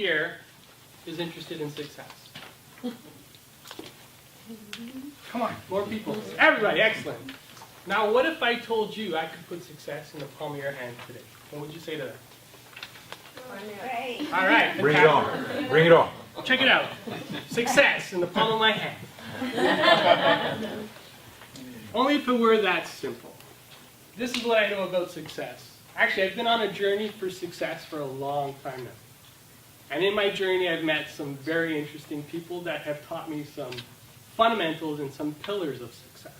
here is interested in success? Come on, more people. Everybody, excellent. Now, what if I told you I could put success in the palm of your hand today? What would you say to that? Great. All right. Bring it on. Bring it on. Check it out. Success in the palm of my hand. Only if it were that simple. This is what I know about success. Actually, I've been on a journey for success for a long time now. And in my journey, I've met some very interesting people that have taught me some fundamentals and some pillars of success.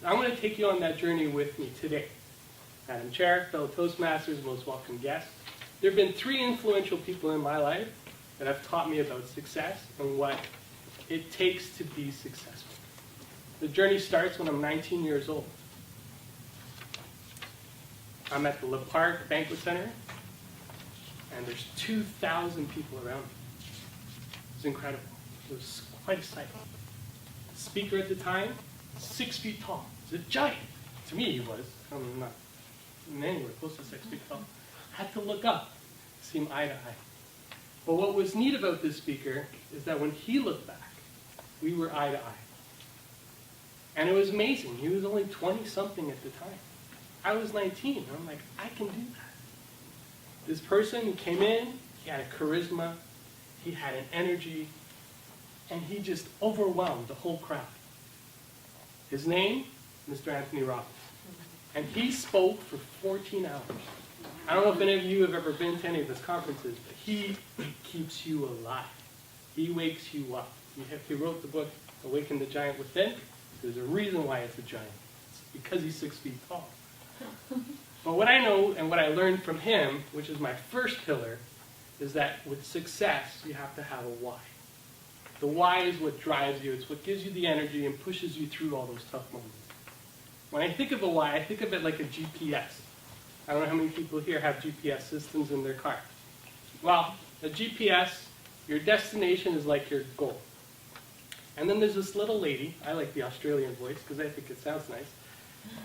I'm going to take you on that journey with me today. Madam Chair, fellow Toastmasters, most welcome guests. There have been 3 influential people in my life that have taught me about success and what it takes to be successful. The journey starts when I'm 19 years old. I'm at the Le Parc Banquet Center, and there's 2,000 people around me. It was incredible. It was quite exciting. The speaker at the time, 6 feet tall. He was a giant. To me, he was. I'm not anywhere close to 6 feet tall. I had to look up, see him eye to eye. But what was neat about this speaker is that when he looked back, we were eye to eye. And it was amazing. He was only 20-something at the time. I was 19. And I'm like, I can do that. This person came in, he had a charisma, he had an energy, and he just overwhelmed the whole crowd. His name, Mr. Anthony Robbins. And he spoke for 14 hours. I don't know if any of you have ever been to any of his conferences, but he keeps you alive. He wakes you up. He wrote the book, Awaken the Giant Within. There's a reason why it's a giant. It's because he's 6 feet tall. But what I know and what I learned from him, which is my first pillar, is that with success, you have to have a why. The why is what drives you. It's what gives you the energy and pushes you through all those tough moments. When I think of a why, I think of it like a GPS. I don't know how many people here have GPS systems in their car. Well, a GPS, your destination is like your goal. And then there's this little lady, I like the Australian voice because I think it sounds nice.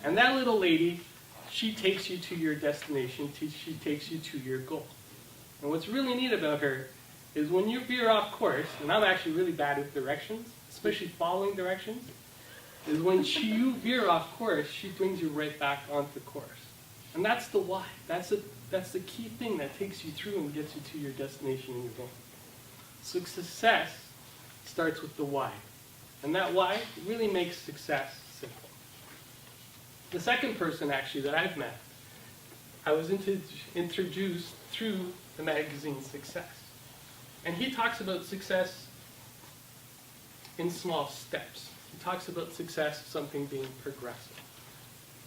And that little lady, she takes you to your destination, she takes you to your goal. And what's really neat about her is when you veer off course, and I'm actually really bad with directions, especially following directions, is when you veer off course, she brings you right back onto course. And that's the why. That's the key thing that takes you through and gets you to your destination and your goal. So success starts with the why. And that why really makes success simple. The second person, actually, that I've met, I was introduced through the magazine Success. And he talks about success in small steps. He talks about success as something being progressive.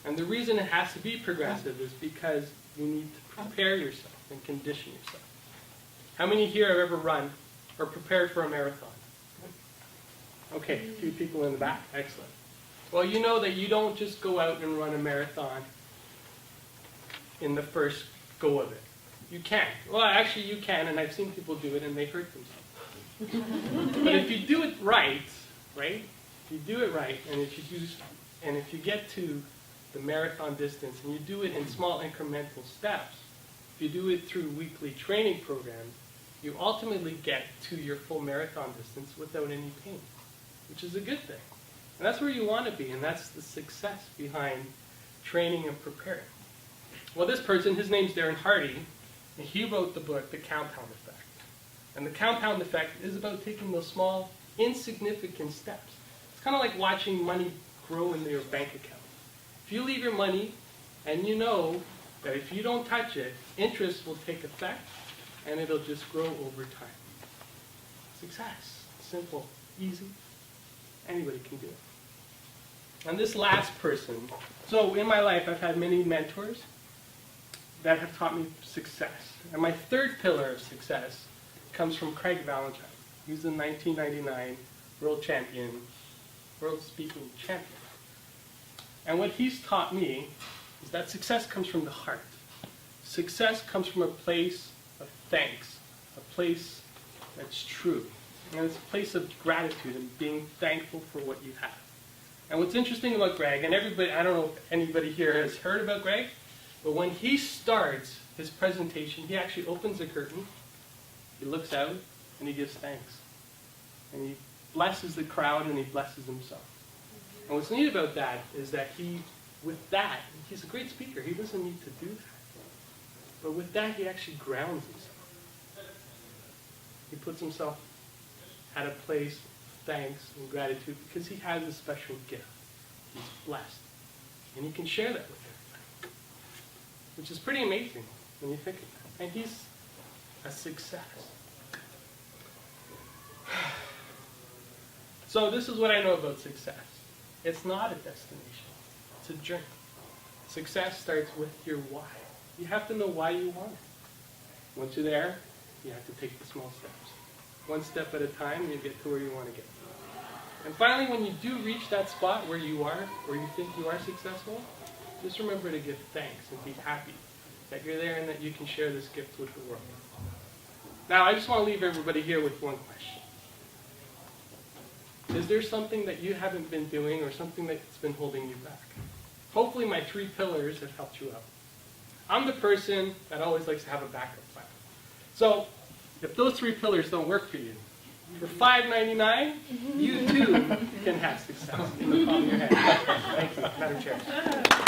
And the reason it has to be progressive is because you need to prepare yourself and condition yourself. How many here have ever run or prepared for a marathon? Okay, a few people in the back. Excellent. Well, you know that you don't just go out and run a marathon in the first go of it. You can. Well, actually you can, and I've seen people do it and they hurt themselves. But if you do it right, if you do it right, and if you get to the marathon distance and you do it in small incremental steps, if you do it through weekly training programs, you ultimately get to your full marathon distance without any pain, which is a good thing. And that's where you want to be, and that's the success behind training and preparing. Well, this person, his name's Darren Hardy, and he wrote the book, The Compound Effect. And the compound effect is about taking those small, insignificant steps. It's kind of like watching money grow in your bank account. If you leave your money, and you know that if you don't touch it, interest will take effect, and it'll just grow over time. Success. Simple. Easy. Anybody can do it. And this last person, so in my life I've had many mentors that have taught me success. And my third pillar of success comes from Craig Valentine. He's the 1999 world speaking champion. And what he's taught me is that success comes from the heart. Success comes from a place of thanks, a place that's true. And it's a place of gratitude and being thankful for what you have. And what's interesting about Greg, and everybody, I don't know if anybody here has heard about Greg, but when he starts his presentation, he actually opens the curtain, He looks out and he gives thanks. And he blesses the crowd and he blesses himself. And what's neat about that is that he's a great speaker. He doesn't need to do that. But with that, he actually grounds himself. He puts himself at a place of thanks and gratitude because he has a special gift. He's blessed. And he can share that with everybody. Which is pretty amazing when you think of that. And he's a success. So this is what I know about success. It's not a destination. It's a journey. Success starts with your why. You have to know why you want it. Once you're there, you have to take the small steps. One step at a time, you get to where you want to get. And finally, when you do reach that spot where you are, where you think you are successful, just remember to give thanks and be happy that you're there and that you can share this gift with the world. Now, I just want to leave everybody here with one question. Is there something that you haven't been doing or something that's been holding you back? Hopefully my 3 pillars have helped you out. I'm the person that always likes to have a backup plan. So, if those 3 pillars don't work for you, for $5.99, you too can have success in the palm of your hand. Thank you. Madam Chair.